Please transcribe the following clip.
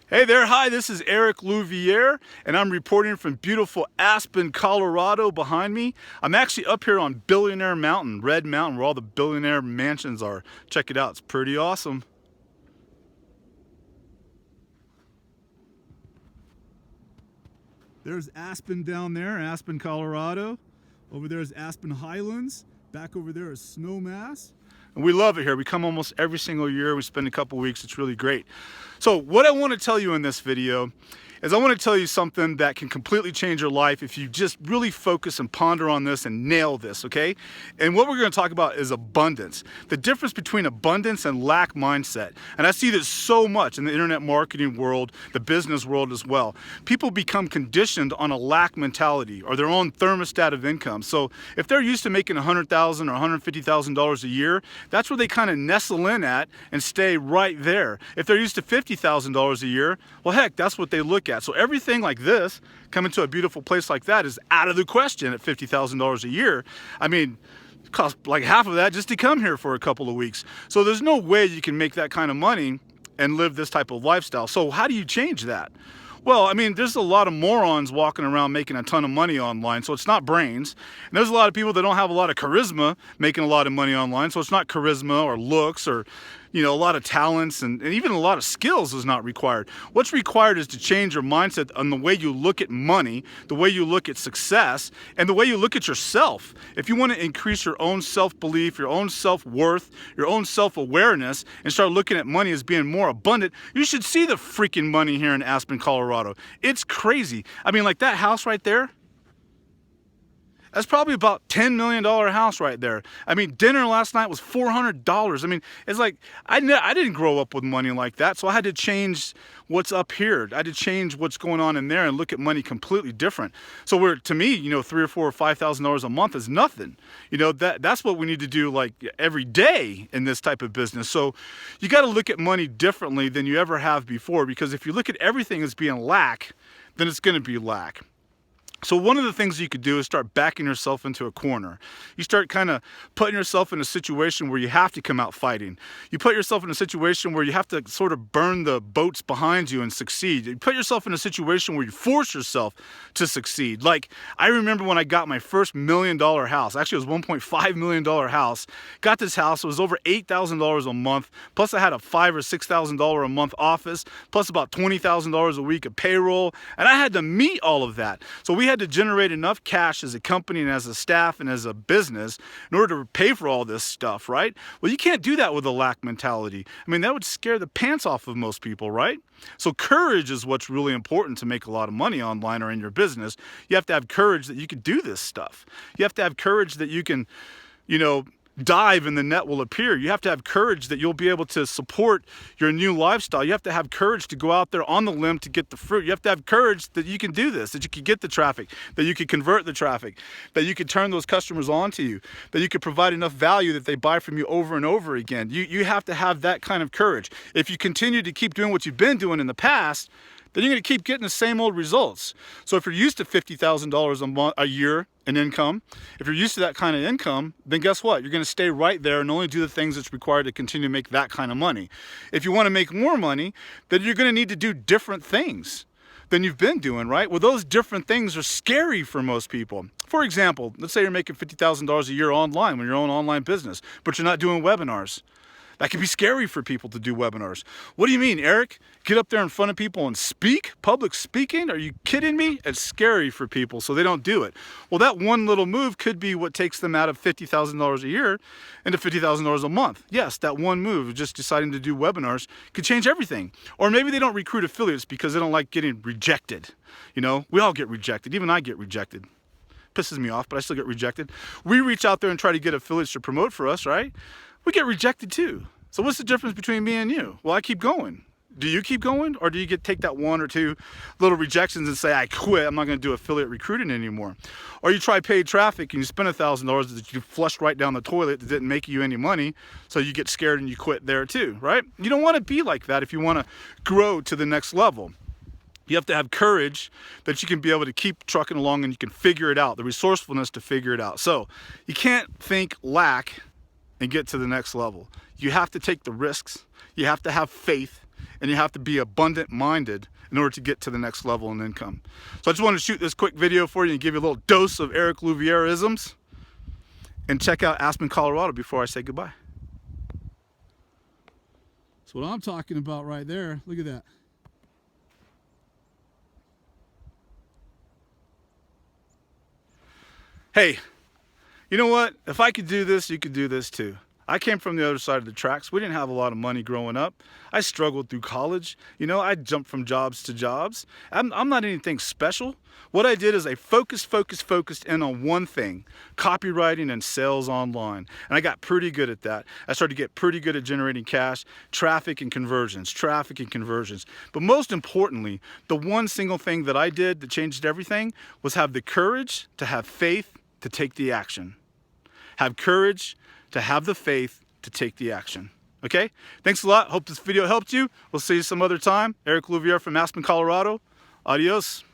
Hey there, hi, this is Eric Louviere, and I'm reporting from beautiful Aspen, Colorado behind me. I'm actually up here on Billionaire Mountain, Red Mountain, where all the billionaire mansions are. Check it out, it's pretty awesome. There's Aspen down there, Aspen, Colorado. Over there is Aspen Highlands. Back over there is Snowmass. And we love it here. We come almost every single year. We spend a couple weeks. It's really great. So what I want to tell you in this video is I want to tell you something that can completely change your life if you just really focus and ponder on this and nail this, okay? And what we're going to talk about is abundance. The difference between abundance and lack mindset. And I see this so much in the internet marketing world, the business world as well. People become conditioned on a lack mentality or their own thermostat of income. So if they're used to making $100,000 or $150,000 a year, that's where they kind of nestle in at and stay right there. If they're used to $50,000 a year, well, heck, that's what they look at. So everything like this, coming to a beautiful place like that, is out of the question at $50,000 a year. I mean, it costs like half of that just to come here for a couple of weeks. So there's no way you can make that kind of money and live this type of lifestyle. So how do you change that? Well, I mean, there's a lot of morons walking around making a ton of money online, so it's not brains. And there's a lot of people that don't have a lot of charisma making a lot of money online, so it's not charisma or looks or, you know, a lot of talents and even a lot of skills is not required. What's required is to change your mindset on the way you look at money, the way you look at success, and the way you look at yourself. If you want to increase your own self-belief, your own self-worth, your own self-awareness, and start looking at money as being more abundant, you should see the freaking money here in Aspen, Colorado. It's crazy. I mean, like that house right there, that's probably about $10 million house right there. I mean, dinner last night was $400. I mean, it's like, I didn't grow up with money like that, so I had to change what's up here. I had to change what's going on in there and look at money completely different. So to me, you know, $3,000 or $4,000 or $5,000 a month is nothing. You know, that's what we need to do like every day in this type of business. So you got to look at money differently than you ever have before, because if you look at everything as being lack, then it's going to be lack. So one of the things you could do is start backing yourself into a corner. You start kind of putting yourself in a situation where you have to come out fighting. You put yourself in a situation where you have to sort of burn the boats behind you and succeed. You put yourself in a situation where you force yourself to succeed. Like, I remember when I got my first $1 million house. Actually, it was $1.5 million house. Got this house. It was over $8,000 a month. Plus, I had a $5,000 or $6,000 a month office. Plus, about $20,000 a week of payroll. And I had to meet all of that. So we had to generate enough cash as a company and as a staff and as a business in order to pay for all this stuff, right? Well, you can't do that with a lack mentality. I mean, that would scare the pants off of most people, right? So courage is what's really important to make a lot of money online or in your business. You have to have courage that you can do this stuff. You have to have courage that you can, you know, dive and the net will appear. You have to have courage that you'll be able to support your new lifestyle. You have to have courage to go out there on the limb to get the fruit. You have to have courage that you can do this, that you can get the traffic, that you can convert the traffic, that you can turn those customers on to you, that you can provide enough value that they buy from you over and over again. You have to have that kind of courage. If you continue to keep doing what you've been doing in the past, then you're going to keep getting the same old results. So if you're used to $50,000 a year in income, if you're used to that kind of income, then guess what? You're going to stay right there and only do the things that's required to continue to make that kind of money. If you want to make more money, then you're going to need to do different things than you've been doing, right? Well, those different things are scary for most people. For example, let's say you're making $50,000 a year online with your own online business, but you're not doing webinars. That can be scary for people to do webinars. What do you mean, Eric? Get up there in front of people and speak? Public speaking? Are you kidding me? It's scary for people, so they don't do it. Well, that one little move could be what takes them out of $50,000 a year into $50,000 a month. Yes, that one move, just deciding to do webinars, could change everything. Or maybe they don't recruit affiliates because they don't like getting rejected. You know, we all get rejected. Even I get rejected. Pisses me off, but I still get rejected. We reach out there and try to get affiliates to promote for us, right? We get rejected too. So what's the difference between me and you? Well, I keep going. Do you keep going, or do you take that one or two little rejections and say, I quit, I'm not going to do affiliate recruiting anymore? Or you try paid traffic and you spend $1,000 that you flushed right down the toilet that didn't make you any money, so you get scared and you quit there too, right? You don't want to be like that if you want to grow to the next level. You have to have courage that you can be able to keep trucking along and you can figure it out, the resourcefulness to figure it out. So you can't think lack and get to the next level. You have to take the risks. You have to have faith and you have to be abundant minded in order to get to the next level in income. So I just wanted to shoot this quick video for you and give you a little dose of Eric Louviere-isms. And check out Aspen, Colorado before I say goodbye. That's what I'm talking about right there. Look at that. Hey, you know what? If I could do this, you could do this too. I came from the other side of the tracks. We didn't have a lot of money growing up. I struggled through college. You know, I jumped from jobs to jobs. I'm not anything special. What I did is I focused in on one thing, copywriting and sales online. And I got pretty good at that. I started to get pretty good at generating cash, traffic and conversions. But most importantly, the one single thing that I did that changed everything was have the courage to have faith to take the action. Have courage to have the faith to take the action. Okay? Thanks a lot. Hope this video helped you. We'll see you some other time. Eric Louviere from Aspen, Colorado. Adios.